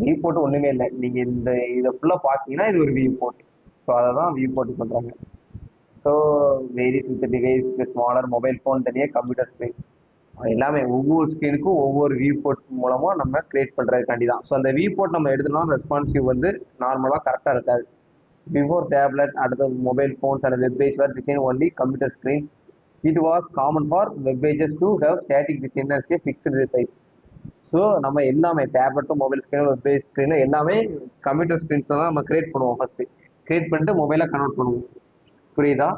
வி போர்ட் ஒன்றுமே இல்லை, நீங்கள் இதை ஃபுல்லாக பார்த்தீங்கன்னா இது ஒரு வி போர்ட். ஸோ அதை தான் வி போர்ட் சொல்கிறாங்க. ஸோ வேரிஸ் வித் டிவைஸ், இந்த ஸ்மாலர் மொபைல் ஃபோன் தனியாக, கம்ப்யூட்டர் ஸ்க்ரீன் எல்லாமே ஒவ்வொரு ஸ்க்ரீனுக்கும் ஒவ்வொரு வியூ போர்ட் மூலமாக நம்ம கிரியேட் பண்ணுறதுக்காண்டி தான். ஸோ அந்த வியூ போர்ட் நம்ம எடுத்துட்டோம்னா ரெஸ்பான்சிவ் வந்து நார்மலாக கரெக்டாக இருக்காது. பிஃபோர் டேப்லெட், அடுத்த mobile phones and web page were designed only computer screens. It was common for web pages to have static design as a fixed size. So நம்ம எல்லாமே டேப்லெட்டும் மொபைல் ஸ்க்ரீனும் வெப் பேஜ் ஸ்க்ரீனு எல்லாமே computer screens தான் நம்ம create பண்ணுவோம். First create பண்ணிட்டு மொபைலாக convert பண்ணுவோம். புரியுதா?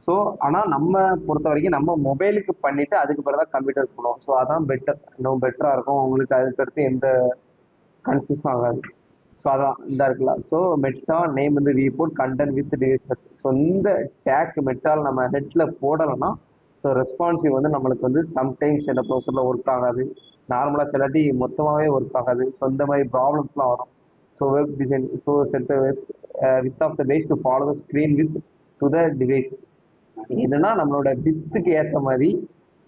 So ஆனால் நம்ம பொறுத்த வரைக்கும் நம்ம மொபைலுக்கு பண்ணிவிட்டு அதுக்கு பிறகு தான் கம்ப்யூட்டருக்கு பண்ணுவோம். ஸோ அதான் பெட்டர், இன்னும் பெட்டராக இருக்கும் உங்களுக்கு. அதுக்கடுத்து எந்த கன்ஃபியூஸும் ஆகாது. ஸோ அதான் இந்த இருக்குல்ல. ஸோ மெட்டா நேம் வந்து viewport content width device but. So இந்த டேக் மெட்டால் நம்ம ஹெட்டில் போடலைன்னா ஸோ ரெஸ்பான்சிவ் வந்து நம்மளுக்கு வந்து சம்டைம்ஸ் சில ப்ரௌசரில் ஒர்க் ஆகாது, நார்மலாக சிலாட்டி மொத்தமாகவே ஒர்க் ஆகாது. ஸோ இந்த மாதிரி ப்ராப்ளம்ஸ்லாம் வரும். So web design, so set web width of the page to follow the screen width to the device. என்னன்னா நம்மளோட வித்துக்கு ஏற்ற மாதிரி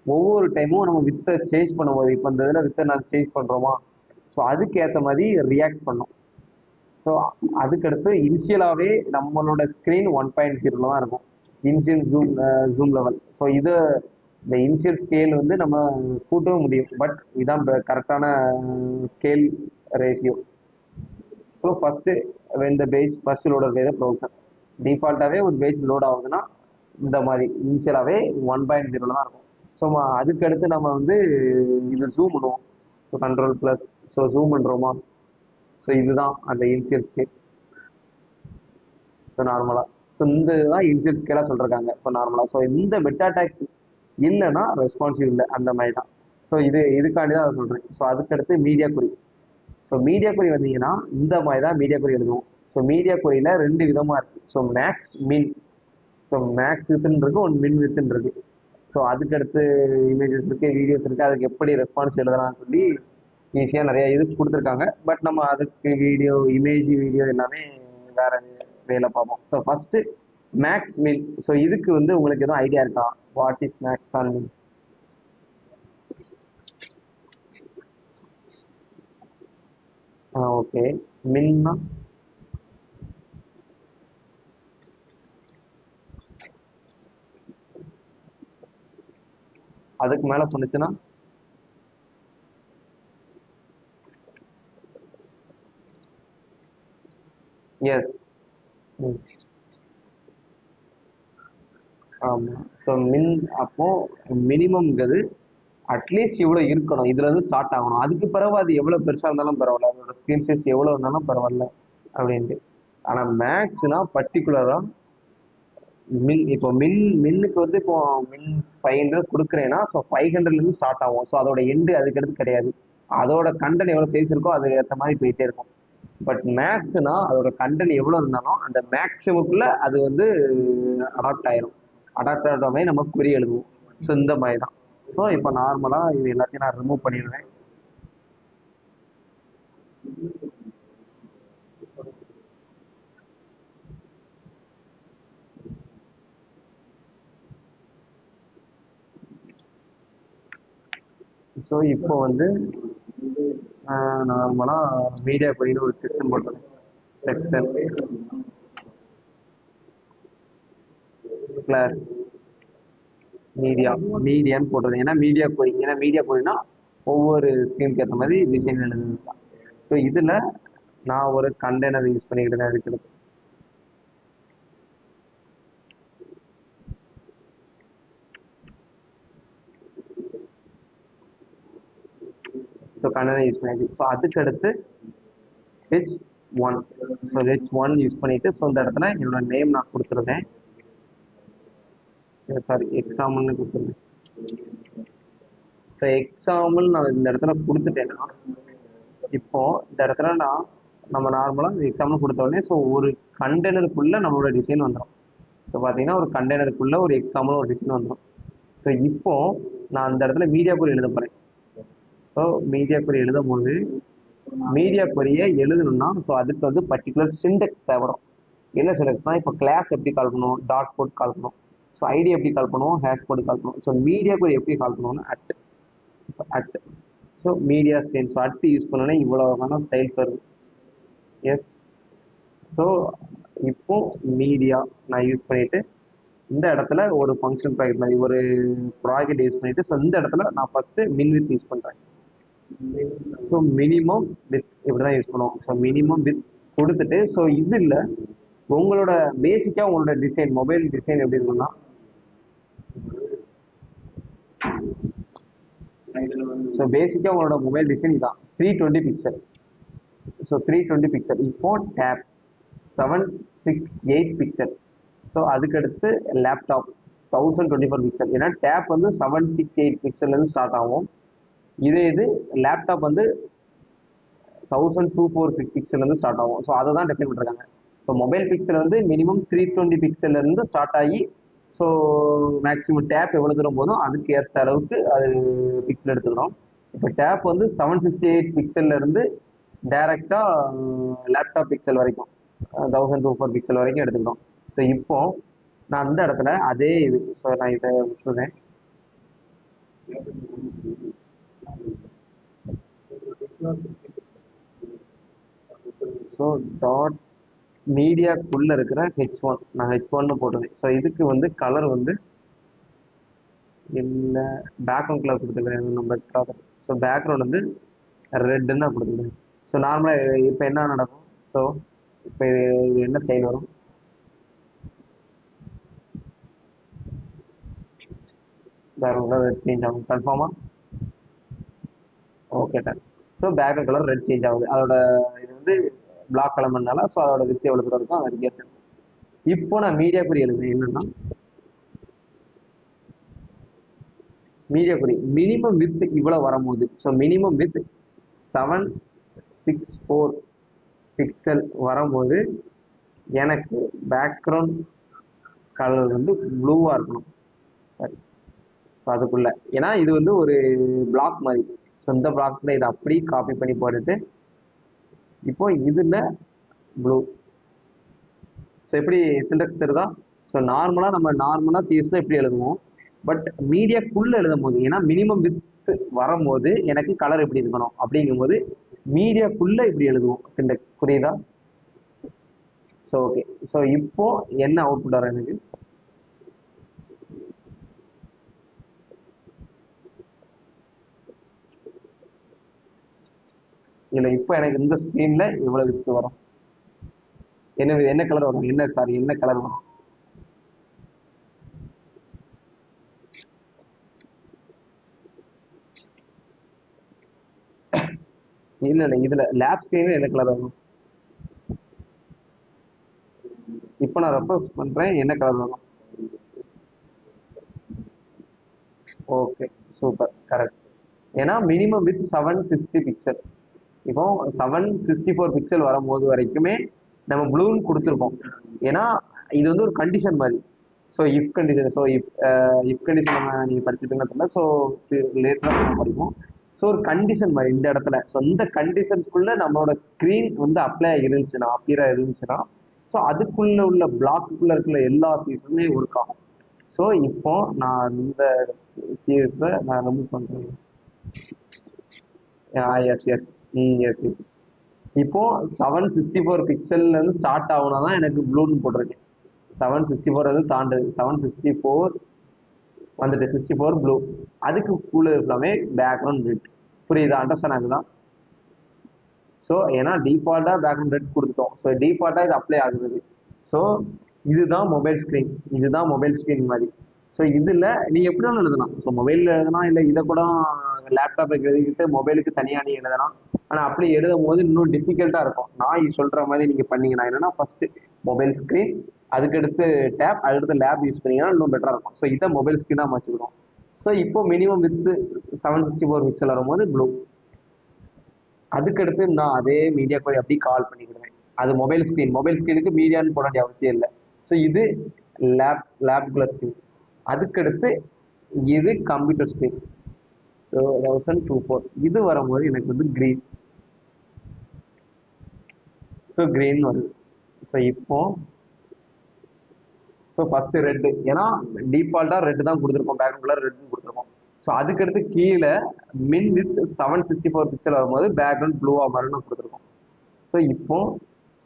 ஒவ்வொரு டைமும் நம்ம வித்தை சேஞ்ச் பண்ணும்போது, இப்போ இந்த இதில் வித்தை நான் சேஞ்ச் பண்ணுறோமா, ஸோ அதுக்கு ஏற்ற மாதிரி ரியாக்ட் பண்ணோம். ஸோ அதுக்கடுத்து இனிஷியலாகவே நம்மளோட ஸ்க்ரீன் 1.0 தான் இருக்கும், இனிஷியல் ஜூம் லெவல். ஸோ இது இந்த இனிஷியல் ஸ்கேல் வந்து நம்ம கூட்டவும் முடியும், பட் இதுதான் கரெக்டான scale ratio. So first when the page first loader by the browser. டிஃபால்ட்டாகவே ஒரு பேஜ் லோட் ஆகுதுன்னா இந்த மாதிரி இனிஷியலாகவே 1.0 தான் இருக்கும். ஸோ அதுக்கடுத்து நம்ம வந்து இது ஜூம் பண்ணுவோம். So control plus, so zoom பண்ணுறோமா, ஸோ இதுதான் அந்த இனிஷியல் ஸ்கேல். ஸோ நார்மலாக ஸோ இந்த இதுதான் இனிஷியல் ஸ்கேலாக சொல்லியிருக்காங்க. ஸோ நார்மலாக ஸோ இந்த மெட்டா டேக் இல்லைன்னா ரெஸ்பான்சிவ் இல்லை, அந்த மாதிரி தான். ஸோ இதுக்காண்டி தான் அதை சொல்கிறேன். ஸோ அதுக்கடுத்து மீடியா குறி. ஸோ மீடியா குறி வந்தீங்கன்னா இந்த மாதிரி தான் மீடியா குறி எழுதுவோம். ஸோ மீடியா குறியில் 2 விதமாக இருக்குது. ஸோ மேக்ஸ், மின். ஸோ மேக்ஸ் வித்துன்னு இருக்கு, ஒன்று மின் வித்துன்னு இருக்கு. ஸோ அதுக்கடுத்து இமேஜஸ் இருக்குது, வீடியோஸ் இருக்குது, அதுக்கு எப்படி ரெஸ்பான்ஸ் எழுதலாம்னு சொல்லி ஈஸியாக நிறைய இது கொடுத்துருக்காங்க. பட் நம்ம அதுக்கு வீடியோ எல்லாமே வேற வேலை பார்ப்போம். So first max min. So இதுக்கு வந்து உங்களுக்கு எதுவும் ஐடியா இருக்கா? வாட் இஸ் மேக்ஸ் ஆன் மின்? ஓகே, மின்னா அதுக்கு மேல சொன்னுச்சுன்னா எஸ். ஆமா. ஸோ அப்போ மினிமம்ங்கிறது அட்லீஸ்ட் இவ்வளோ இருக்கணும், இதுல இருந்து ஸ்டார்ட் ஆகணும். அதுக்கு பிறகு அது எவ்வளவு பெருசா இருந்தாலும் பரவாயில்ல, அதோட ஸ்கிரீன் சைஸ் எவ்வளவு இருந்தாலும் பரவாயில்ல அப்படின்ட்டு. ஆனா மேக்ஸ்னா பர்டிகுலரா இப்போ மின்னுக்கு வந்து இப்போ மின் 500 கொடுக்குறேன்னா ஸோ 500ல இருந்து ஸ்டார்ட் ஆகும். ஸோ அதோட எண்டு அதுக்கு அடுத்து கிடையாது. அதோட கண்டென்ட் எவ்வளவு சைஸ் இருக்கோ அதுக்கு ஏற்ற மாதிரி போயிட்டே இருக்கும். பட் மேக்ஸ்னா அதோட கண்டென்ட் எவ்வளவு இருந்தாலும் அந்த மேக்ஸிமுக்குள்ள அது வந்து அடாப்ட் ஆயிரும். அடாப்ட் ஆகிற மாதிரி நம்ம குறி எழுதுவோம். ஸோ இந்த மாதிரி தான். ஸோ இப்போ நார்மலா இது எல்லாத்தையும் நான் ரிமூவ் பண்ணிடுவேன். ஸோ இப்போ வந்து நார்மலா மீடியா குறின்னு ஒரு செக்ஷன் போட்டுருவேன். செக்ஷன் பிளஸ் மீடியான்னு போட்டுருவேன். ஏன்னா மீடியா குறினா ஒவ்வொரு ஸ்கிரீனுக்கு ஏற்ற மாதிரி டிசைன் எழுதுது தான். ஸோ இதுல நான் ஒரு கண்டெய்னர் யூஸ் பண்ணிக்கிட்டு இருக்கிறது. ஸோ கண்டெய்னர் யூஸ் பண்ணியாச்சு. ஸோ அதுக்கு அடுத்து H1. ஸோ H1 யூஸ் பண்ணிட்டு ஸோ இந்த இடத்துல என்னோட நேம் நான் கொடுத்துருந்தேன். சாரி, எக்ஸாம்பிள்னு கொடுத்துருந்தேன். ஸோ எக்ஸாம்பிள் நான் இந்த இடத்துல கொடுத்துட்டேன்னா இப்போ இந்த இடத்துல நம்ம நார்மலாக எக்ஸாம்பிள் கொடுத்த உடனே ஸோ ஒரு கண்டெய்னருக்குள்ள நம்மளோட டிசைன் வந்துடும். ஸோ பார்த்தீங்கன்னா ஒரு கண்டெய்னருக்குள்ள ஒரு எக்ஸாம்பிள் ஒரு டிசைன் வந்துடும். ஸோ இப்போ நான் அந்த இடத்துல மீடியா குறி எழுத போறேன். ஸோ மீடியா குறி எழுதும் போது மீடியா குறியை எழுதணும்னா ஸோ அதுக்கு வந்து பர்டிகுலர் சிண்டெக்ஸ் தேவைப்படும். என்ன சிண்டெக்ஸ்னா இப்போ கிளாஸ் எப்படி கால் பண்ணுவோம், டாட் போட்டு கால் பண்ணுவோம். ஸோ ஐடி எப்படி கால் பண்ணுவோம், ஹேஷ் போட்டு கால் பண்ணுவோம். ஸோ மீடியா குறி எப்படி கால் பண்ணுவோம்னா at. So media style. So at use பண்ணோன்னா இவ்வளோ வகையான ஸ்டைல்ஸ் வருது. எஸ். ஸோ இப்போ மீடியா நான் யூஸ் பண்ணிட்டு இந்த இடத்துல ஒரு ஃபங்க்ஷன் ப்ராக்கெட் மாதிரி ஒரு ப்ராக்கெட் யூஸ் பண்ணிட்டு ஸோ இந்த இடத்துல நான் ஃபர்ஸ்ட் மின் வித் யூஸ் பண்றேன். ஸோ மினிமம் வித் இப்படிதான் யூஸ் பண்ணுவோம். ஸோ மினிமம் வித் கொடுத்துட்டு ஸோ இது இல்லை உங்களோட பேசிக்கா உங்களோட டிசைன் மொபைல் டிசைன் எப்படி இருக்குன்னா ஸோ பேசிக்கா உங்களோட மொபைல் டிசைன் இதான் 320 பிக்சல். So 320 pixel. இப்போ டேப் 768 பிக்சல். ஸோ அதுக்கடுத்து லேப்டாப் 1024 பிக்சல். ஏன்னா டேப் வந்து 768 பிக்சல்லேருந்து ஸ்டார்ட் ஆகும். இது லேப்டாப் வந்து 1246 பிக்சல்லேருந்து ஸ்டார்ட் ஆகும். ஸோ அதை தான் டெஃபைன் பண்ணிருக்காங்க. ஸோ மொபைல் பிக்சல் வந்து மினிமம் 320 பிக்சல்லேருந்து ஸ்டார்ட் ஆகி ஸோ மேக்ஸிமம் டேப் எவ்வளோ தூரம் போதும் அதுக்கு ஏற்ற அளவுக்கு அது பிக்சல் எடுத்துக்கிறோம். இப்போ டேப் வந்து 768 பிக்சல்லேருந்து டைரெக்டாக லேப்டாப் பிக்சல் வரைக்கும் 1024 பிக்சல் வரைக்கும் எடுத்துக்கிறோம். ஸோ இப்போ நான் அந்த இடத்துல அதே இது ஸோ நான் இதை விட்டுருவேன். ஸோ டாட் மீடியாக்குள்ள இருக்கிற H1 நான் H1 போட்டுருவேன். ஸோ இதுக்கு வந்து கலர் வந்து இல்லை பேக்ரவுண்ட் கலர் கொடுத்துருக்கேன் நம்ம. ஸோ பேக்ரவுண்ட் வந்து ரெட்டுன்னு நான் கொடுத்துருக்கேன். ஸோ நார்மலாக இப்போ என்ன நடக்கும், ஸோ இப்போ இது என்ன ஸ்டைல் வரும், பேக்ரவுண்ட் கலர் ரெட் சேஞ்ச் ஆகும் கன்ஃபார்மா. Okay done. So background colour red change ஆகுது. அதோட இது வந்து பிளாக் கலர்னால ஸோ அதோட வித்து எவ்வளோ தூரம் இருக்கும் அதுக்கு ஏற்ற. இப்போ நான் மீடியா குறி எழுதுறேன். என்னன்னா மீடியா குறி மினிமம் வித் இவ்வளவு வரும்போது ஸோ மினிமம் வித் 764 பிக்சல் வரும்போது எனக்கு பேக்ரவுண்ட் கலர் வந்து ப்ளூவா இருக்கணும். சரி. ஸோ அதுக்குள்ள ஏன்னா இது வந்து ஒரு பிளாக் மாதிரி. ஸோ இந்த பிளாக்ல இதை அப்படி காப்பி பண்ணி போட்டுட்டு இப்போ இதுல ப்ளூ. ஸோ எப்படி சிண்டெக்ஸ் தருதா. ஸோ நார்மலா சிஎஸ்ல எப்படி எழுதுவோம். பட் மீடியாக்குள்ள எழுதும் போது ஏன்னா மினிமம் வித் வரும்போது எனக்கு கலர் எப்படி இருக்கணும் அப்படிங்கும் போது மீடியாக்குள்ள இப்படி எழுதுவோம் சிண்டெக்ஸ். புரியுதா. So okay. ஸோ இப்போ என்ன அவுட்புட் வரும் எனக்கு. இல்லை இப்போ எனக்கு இந்த ஸ்க்ரீனில் இவ்வளோ இது வரும். என்ன கலர் வரும், என்ன கலர் வரும்? இல்லை இதில் லேப் ஸ்க்ரீனில் என்ன கலர் வரும்? இப்போ நான் ரெஃபரன்ஸ் பண்ணுறேன், என்ன கலர் வரும்? Okay, super, correct. ஏன்னா மினிமம் வித் 760 பிக்சல். இப்போ 764 பிக்சல் வரும்போது வரைக்குமே நம்ம ப்ளூன்னு கொடுத்துருக்கோம். ஏன்னா இது வந்து ஒரு கண்டிஷன் மாதிரி. So if condition, if condition நம்ம நீங்கள் படிச்சுட்டுன்னு தெரியல. ஸோ லேட்டராக நம்ம படிப்போம். ஸோ ஒரு கண்டிஷன் மாதிரி இந்த இடத்துல. ஸோ இந்த கண்டிஷன்ஸ்குள்ளே நம்மளோட ஸ்க்ரீன் வந்து அப்பியராக இருந்துச்சுன்னா ஸோ அதுக்குள்ளே உள்ள பிளாக்குள்ளே இருக்கிற எல்லா சீசனுமே ஒர்க் ஆகும். ஸோ இப்போ நான் இந்த சிஎஸை நான் ரிமூவ் பண்ணுறேன். எஸ் எஸ் எஸ் எஸ் இப்போ 764 பிக்சல்ல இருந்து ஸ்டார்ட் ஆகுனா தான் எனக்கு ப்ளூன்னு போட்டிருக்கேன். 764 வந்து தாண்டுது. 764 வந்துட்டு 64 ப்ளூ. அதுக்கு கூட இருக்கலாமே பேக்ரவுண்ட் ரெட். புரியுதா? அண்டர்ஸ்டாண்ட் ஆகுதான்? ஸோ ஏன்னா டிஃபால்ட்டாக பேக்ரவுண்ட் ரெட் கொடுத்துட்டோம். ஸோ டிஃபால்ட்டாக இது அப்ளை ஆகுது. ஸோ இதுதான் மொபைல் ஸ்க்ரீன் மாதிரி. ஸோ இதில் நீ எப்படி வேணாலும் எழுதலாம். ஸோ மொபைலில் எழுதலாம், இல்லை இதை கூட லேப்டாப்புக்கு எழுதிக்கிட்டு மொபைலுக்கு தனியாக நீ எழுதலாம். ஆனால் அப்படி எழுதும் போது இன்னும் டிஃபிகல்ட்டாக இருக்கும். நான் சொல்கிற மாதிரி நீங்கள் பண்ணீங்கன்னா என்னன்னா ஃபஸ்ட்டு மொபைல் ஸ்க்ரீன், அதுக்கடுத்து டேப், அதுக்கடுத்து லேப் யூஸ் பண்ணீங்கன்னா இன்னும் பெட்டராக இருக்கும். ஸோ இதை மொபைல் ஸ்க்ரீனாக வச்சுக்கிறோம். ஸோ இப்போ மினிமம் வித் 764 பிக்சல் வரும்போது ப்ளூ. அதுக்கடுத்து நான் அதே மீடியா கோட் அப்படி கால் பண்ணிக்கிடுவேன். அது மொபைல் ஸ்க்ரீனுக்கு மீடியான்னு போட வேண்டிய அவசியம் இல்லை. ஸோ இது லேப்குள்ள ஸ்க்ரீன். அதுக்கடுத்து இது கம்ப்யூட்டர் ஸ்க்ரீன். 1024 இது வரும்போது எனக்கு வந்து கிரீன். ஸோ கிரீன் வருது. ஸோ இப்போ ஃபர்ஸ்ட் ரெட்டு, ஏன்னா டிஃபால்ட்டாக ரெட்டு தான் கொடுத்துருக்கோம், பேக்ரவுண்ட் கலர் ரெட்னு கொடுத்துருக்கோம். ஸோ அதுக்கடுத்து கீழே மின் வித் 764 பிக்சல் வரும்போது பேக்ரவுண்ட் ப்ளூவாக மாறுன்னு கொடுத்துருக்கோம். ஸோ இப்போ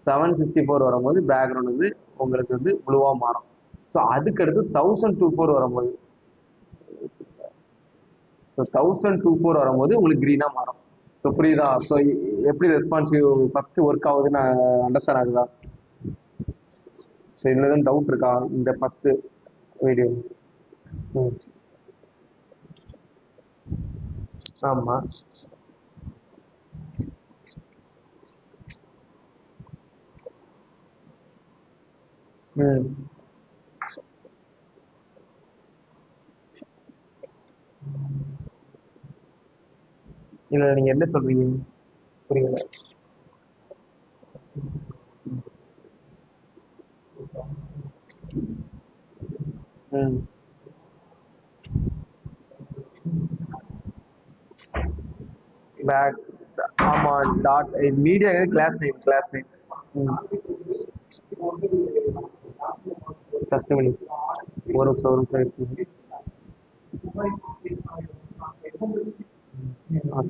764 வரும்போது பேக்ரவுண்ட் வந்து உங்களுக்கு வந்து ப்ளூவாக மாறும். ஸோ அதுக்கடுத்து 1024 வரும்போது 1024 வரும்போது உங்களுக்கு க்ரீனாக மாறும். ஸோ புரியுதா? ஸோ எப்படி ரெஸ்பான்சிவ் ஃபர்ஸ்ட் ஒர்க் ஆகுதுன்னு அண்டர்ஸ்டாண்ட் ஆகுதா? ஸோ இதில் எதுவும் டவுட் இருக்கா இந்த ஃபர்ஸ்ட் வீடியோ? ஆமாம். இல்லை நீங்கள் என்ன சொல்றீங்க? புரியல. பேக் ஆமாம். Dot media class name. Just minute, ஒரு நிமிஷம் இருக்கு.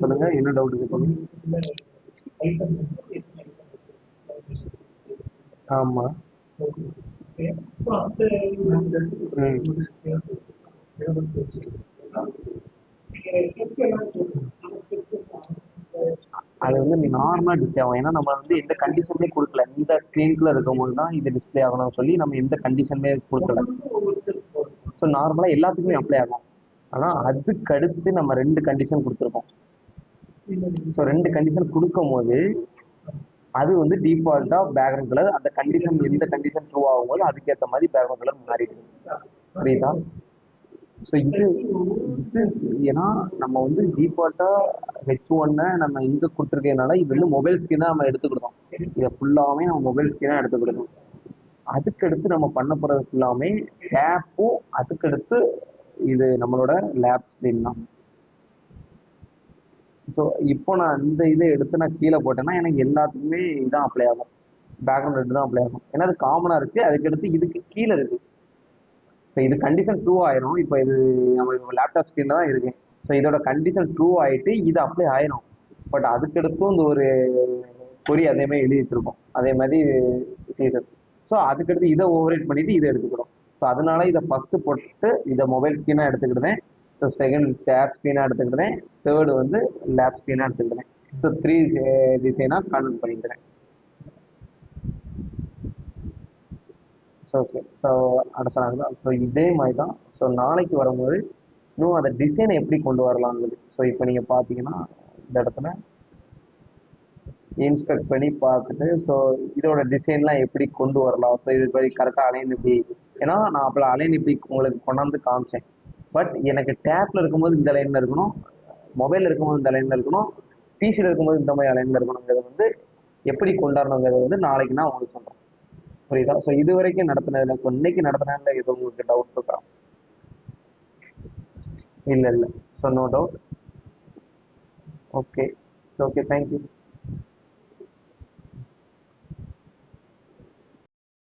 சொல்லுங்க, என்ன டவுட் இருக்கு? ஆமா. அது வந்து நார்மலா டிஸ்பிளே ஆகும். ஏன்னா நம்ம வந்து எந்த கண்டிஷனுமே கொடுக்கல. இந்த ஸ்கிரீன்குள்ள இருக்கும் போது தான் இது டிஸ்பிளே ஆகணும்னு சொல்லி நம்ம எந்த கண்டிஷனுமே கொடுக்கல. ஸோ நார்மலா எல்லாத்துக்குமே அப்ளை ஆகும். ஆனா அதுக்கு அடுத்து நம்ம 2 கண்டிஷன் கொடுத்துருக்கோம். ஸோ 2 கண்டிஷன் கொடுக்கும் போது அது வந்து டிஃபால்ட்டா பேக்ரவுண்ட் கலர், அந்த கண்டிஷன் எந்த கண்டிஷன் ட்ரூ ஆகும்போது அதுக்கேற்ற மாதிரி பேக்ரவுண்ட் கலர் மாறிடுது. புரியுதா? ஸோ இது ஏன்னா நம்ம வந்து டிஃபால்ட்டா H1 நம்ம இங்க கொடுத்துருக்கனால இது வந்து மொபைல் ஸ்கிரீன் தான் நம்ம எடுத்துக்கிட்டோம். இதை ஃபுல்லாமே நம்ம மொபைல் ஸ்கிரீனா எடுத்துக்கிட்டோம். அதுக்கடுத்து நம்ம பண்ண போறது ஃபுல்லாமே டேப்பும், அதுக்கடுத்து இது நம்மளோட லேப் ஸ்கிரீன் தான். ஸோ இப்போ நான் இந்த இதை எடுத்து நான் கீழே போட்டேன்னா எனக்கு எல்லாத்துக்குமே இதான் அப்ளை ஆகும். பேக்ரவுண்ட் ரெட் தான் அப்ளை ஆகும். ஏன்னா அது காமனாக இருக்குது. அதுக்கடுத்து இதுக்கு கீழே இருக்குது. ஸோ இது கண்டிஷன் ட்ரூ ஆயிரும். இப்போ இது நம்ம லேப்டாப் ஸ்க்ரீனில் தான் இருக்கு. ஸோ இதோட கண்டிஷன் ட்ரூ ஆகிட்டு இது அப்ளை ஆயிரும். பட் அதுக்கடுத்தும் இந்த ஒரு பொறி அதே மாதிரி எழுதி வச்சிருக்கோம், அதே மாதிரி சிஎஸ்எஸ். ஸோ அதுக்கடுத்து இதை ஓவரேட் பண்ணிட்டு இதை எடுத்துக்கிறோம். ஸோ அதனால இதை ஃபஸ்ட்டு போட்டு இதை மொபைல் ஸ்க்ரீனாக எடுத்துக்கிட்டேன். ஸோ செகண்ட் டேப் ஸ்க்ரீனாக எடுத்துக்கிட்டேன். தேர்டு வந்து லேப் ஸ்க்ரீனாக எடுத்துக்கிட்டேன். ஸோ த்ரீ டிசைனாக கன்வெர்ட் பண்ணிக்கிறேன். ஸோ சரி, ஸோ அண்டர்ஸ்டாண்ட் தான். ஸோ இதே மாதிரி தான். ஸோ நாளைக்கு வரும்போது இன்னும் அந்த டிசைனை எப்படி கொண்டு வரலாங்கிறது. ஸோ இப்போ நீங்கள் பார்த்தீங்கன்னா இந்த இடத்துல இன்ஸ்பெக்ட் பண்ணி பார்த்துட்டு, ஸோ இதோட டிசைன்லாம் எப்படி கொண்டு வரலாம், ஸோ இது போய் கரெக்டாக அலைன் எப்படி, ஏன்னா நான் அப்போ அலைன் இப்படி உங்களுக்கு கொண்டாந்து காமிச்சேன். பட் எனக்கு டேப்ல இருக்கும்போது இந்த லைனில் இருக்கணும், மொபைலில் இருக்கும்போது இந்த லைனில் இருக்கணும், பிசியில் இருக்கும்போது இந்த மாதிரி லைனில் இருக்கணுங்கிறது வந்து எப்படி கொண்டாடணுங்கிறது வந்து நாளைக்கு நான் உங்களுக்கு சொல்கிறேன். புரியுதா? ஸோ இது வரைக்கும் நடத்தினதில்ல. ஸோ இன்னைக்கு நடத்தினதில் எதுவும் உங்களுக்கு டவுட் இருக்கா? இல்லை இல்லை. So no doubt. Okay. So okay, thank you.